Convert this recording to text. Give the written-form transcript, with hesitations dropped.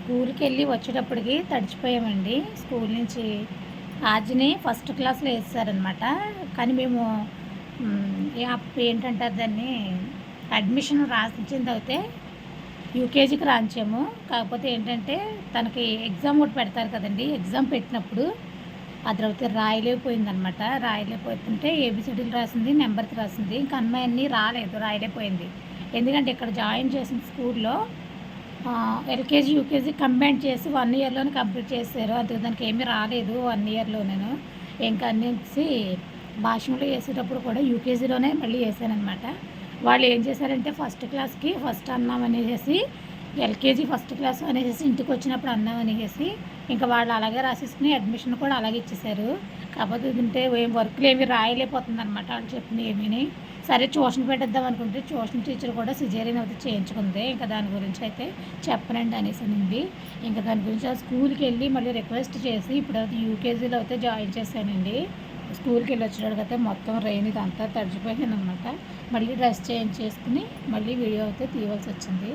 స్కూల్కి వెళ్ళి వచ్చేటప్పటికి తడిచిపోయామండి. స్కూల్ నుంచి ఆజ్ని ఫస్ట్ క్లాస్లో వేసారనమాట. కానీ మేము ఏంటంటారు దాన్ని, అడ్మిషన్ రాసించింది అయితే యూకేజీకి రాయించాము. కాకపోతే ఏంటంటే తనకి ఎగ్జామ్ ఒకటి పెడతారు కదండి. ఎగ్జామ్ పెట్టినప్పుడు అది అయితే రాయలేకపోయిందనమాట. రాయలేకపోతుంటే ఏబిసిడీలు రాసింది, నెంబర్స్ రాసింది. ఇంకా అమ్మాయి అన్నీ రాయలేకపోయింది. ఎందుకంటే ఇక్కడ జాయిన్ చేసిన స్కూల్లో ఎల్కేజీ యూకేజీ కంబైన్ చేసి 1 ఇయర్లోనే కంప్లీట్ చేశారు. అందుకు దానికి ఏమీ రాలేదు 1 ఇయర్లోనేను. ఇంకా అనేసి భాషలో వేసేటప్పుడు కూడా యూకేజీలోనే మళ్ళీ వేసానమాట. వాళ్ళు ఏం చేశారంటే ఫస్ట్ క్లాస్కి ఫస్ట్ అన్నాం అనేసి, ఎల్కేజీ ఫస్ట్ క్లాస్ అనేసి ఇంటికి వచ్చినప్పుడు అన్నాం అనేసి ఇంకా వాళ్ళు అలాగే రాసేసుకుని అడ్మిషన్ కూడా అలాగే ఇచ్చేసారు. కాకపోతే తింటే ఏం వర్క్లు ఏమి రాయలేకపోతుంది అనమాట. వాళ్ళు చెప్పిన ఏమీని. సరే ట్యూషన్ పెట్టేద్దాం అనుకుంటే ట్యూషన్ టీచర్ కూడా సిజేరియన్ అయితే చేయించుకుంది. ఇంకా దాని గురించి అయితే చెప్పనండి అనేసి అనింది. ఇంకా దాని గురించి ఆ స్కూల్కి వెళ్ళి మళ్ళీ రిక్వెస్ట్ చేసి ఇప్పుడు అయితే యూకేజీలో అయితే జాయిన్ చేశానండి. స్కూల్కి వెళ్ళి వచ్చేటప్పటికైతే మొత్తం రెయిన్ ఇదంతా తడిచిపోయాను అనమాట. మళ్ళీ డ్రెస్ చేంజ్ చేసుకుని మళ్ళీ వీడియో అయితే తీయవలసి వచ్చింది.